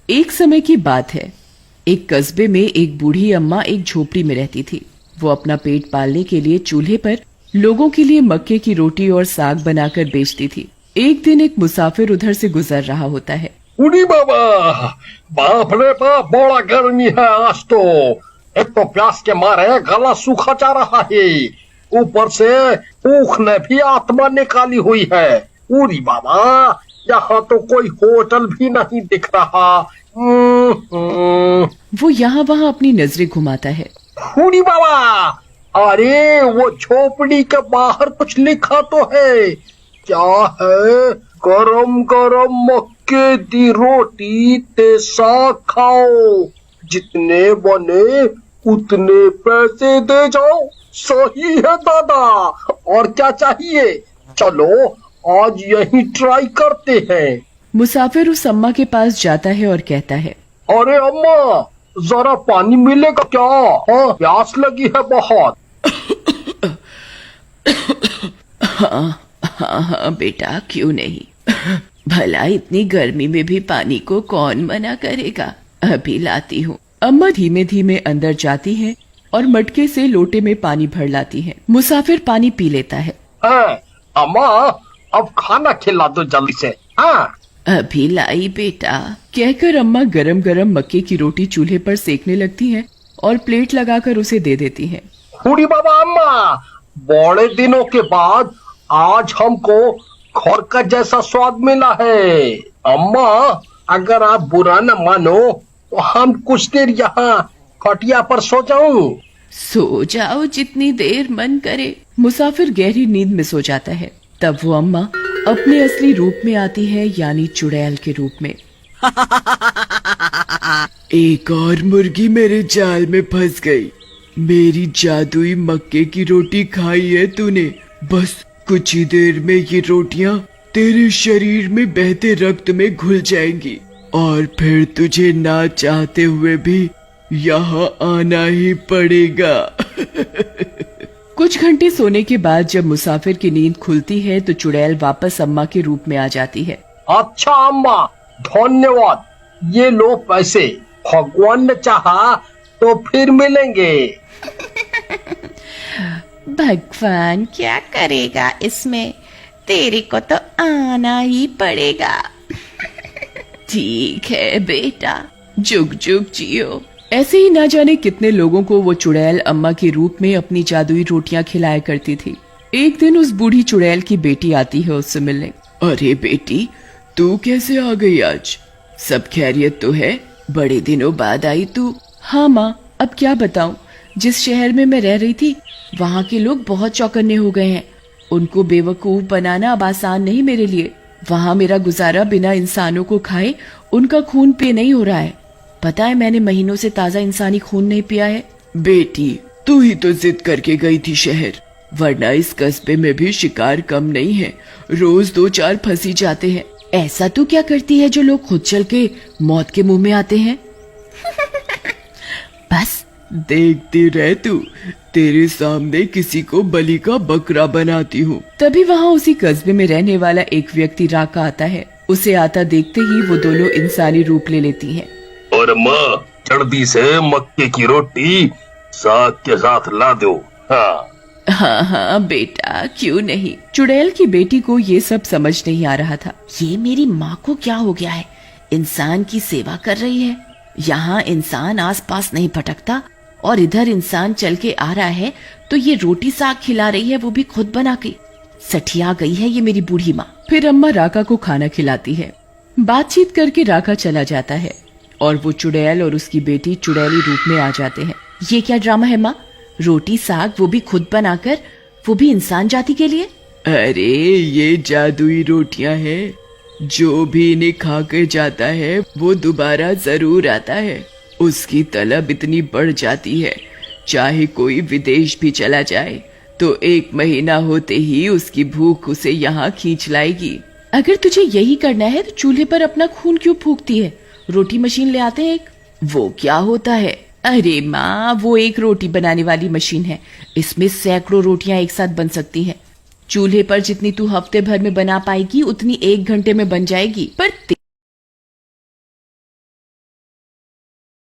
एक समय की बात है। एक कस्बे में एक बूढ़ी अम्मा एक झोपड़ी में रहती थी। वो अपना पेट पालने के लिए चूल्हे पर लोगों के लिए मक्के की रोटी और साग बनाकर बेचती थी। एक दिन एक मुसाफिर उधर से गुजर रहा होता है। उड़ी बाबा, बाप रे बाप, बड़ा गर्मी है आज तो। एक तो प्यास के मारे गला सूखा जा रहा है, ऊपर से भूख ने भी आत्मा निकाली हुई है। उड़ी बाबा, यहाँ तो कोई होटल भी नहीं दिख रहा। वो यहाँ वहाँ अपनी नजरें घुमाता है। उड़ी बाबा, अरे वो झोपड़ी के बाहर कुछ लिखा तो है। क्या है? गरम गरम मक्के दी रोटी ते साग खाओ, जितने बने उतने पैसे दे जाओ। सही है दादा, और क्या चाहिए? चलो आज यही ट्राई करते हैं। मुसाफिर उस अम्मा के पास जाता है और कहता है, अरे अम्मा, जरा पानी मिलेगा क्या? हाँ, प्यास लगी है बहुत। हाँ बेटा, क्यों नहीं। भला इतनी गर्मी में भी पानी को कौन मना करेगा। अभी लाती हूँ। अम्मा धीमे धीमे अंदर जाती है और मटके से लोटे में पानी भर लाती है। मुसाफिर पानी पी लेता है। अम्मा, अब खाना खिला दो जल्दी से। हाँ, अभी लाई बेटा, कहकर अम्मा गरम गरम मक्के की रोटी चूल्हे पर सेकने लगती हैं और प्लेट लगाकर उसे दे देती हैं। बूढ़ी बाबा, अम्मा, बड़े दिनों के बाद आज हमको घर का जैसा स्वाद मिला है। अम्मा, अगर आप बुरा न मानो तो हम कुछ देर यहाँ खटिया पर सो जाऊं। सो जाओ, जितनी देर मन करे। मुसाफिर गहरी नींद में सो जाता है। तब वो अम्मा अपने असली रूप में आती है, यानी चुड़ैल के रूप में। एक और मुर्गी मेरे जाल में फंस गई। मेरी जादुई मक्के की रोटी खाई है तूने। बस कुछ ही देर में ये रोटियां तेरे शरीर में बहते रक्त में घुल जाएंगी और फिर तुझे ना चाहते हुए भी यहाँ आना ही पड़ेगा। कुछ घंटे सोने के बाद जब मुसाफिर की नींद खुलती है तो चुड़ैल वापस अम्मा के रूप में आ जाती है। अच्छा अम्मा, धन्यवाद। ये लो पैसे, भगवान ने चाहा तो फिर मिलेंगे। भगवान क्या करेगा इसमें, तेरे को तो आना ही पड़ेगा। ठीक है बेटा, जुग जुग जियो। ऐसे ही ना जाने कितने लोगों को वो चुड़ैल अम्मा के रूप में अपनी जादुई रोटियां खिलाया करती थी। एक दिन उस बूढ़ी चुड़ैल की बेटी आती है उससे मिलने। अरे बेटी, तू कैसे आ गई आज? सब खैरियत तो है? बड़े दिनों बाद आई तू। हाँ माँ, अब क्या बताऊं, जिस शहर में मैं रह रही थी वहाँ के लोग बहुत चौकन्ने हो गए हैं। उनको बेवकूफ बनाना अब आसान नहीं मेरे लिए। वहाँ मेरा गुजारा बिना इंसानों को खाए उनका खून पे नहीं हो रहा है। पता है, मैंने महीनों से ताजा इंसानी खून नहीं पिया है। बेटी, तू ही तो जिद करके गई थी शहर, वरना इस कस्बे में भी शिकार कम नहीं है। रोज 2-4 फंसी जाते हैं। ऐसा तू क्या करती है जो लोग खुद चल के मौत के मुंह में आते हैं? बस देखती रह तू, तेरे सामने किसी को बलि का बकरा बनाती हूँ। तभी वहाँ उसी कस्बे में रहने वाला एक व्यक्ति राका आता है। उसे आता देखते ही वो दोनों इंसानी रूप ले लेती हैं। और माँ, जल्दी से मक्के की रोटी साग के साथ ला दो। हाँ हाँ बेटा, क्यों नहीं। चुड़ैल की बेटी को ये सब समझ नहीं आ रहा था। ये मेरी माँ को क्या हो गया है, इंसान की सेवा कर रही है। यहाँ इंसान आसपास नहीं भटकता और इधर इंसान चल के आ रहा है तो ये रोटी साग खिला रही है, वो भी खुद बना के। सठिया गई है ये मेरी बूढ़ी माँ। फिर अम्मा राका को खाना खिलाती है। बातचीत करके राका चला जाता है और वो चुड़ैल और उसकी बेटी चुड़ैली रूप में आ जाते हैं। ये क्या ड्रामा है माँ? रोटी साग वो भी खुद बनाकर, वो भी इंसान जाति के लिए? अरे ये जादुई रोटियां हैं, जो भी इन्हें खा कर जाता है वो दोबारा जरूर आता है। उसकी तलब इतनी बढ़ जाती है, चाहे कोई विदेश भी चला जाए तो 1 महीना होते ही उसकी भूख उसे यहाँ खींच लाएगी। अगर तुझे यही करना है तो चूल्हे पर अपना खून क्यों फूकती है? रोटी मशीन ले आते हैं एक। वो क्या होता है? अरे माँ, वो एक रोटी बनाने वाली मशीन है। इसमें सैकड़ों रोटियां एक साथ बन सकती हैं। चूल्हे पर जितनी तू हफ्ते भर में बना पाएगी उतनी 1 घंटे में बन जाएगी। पर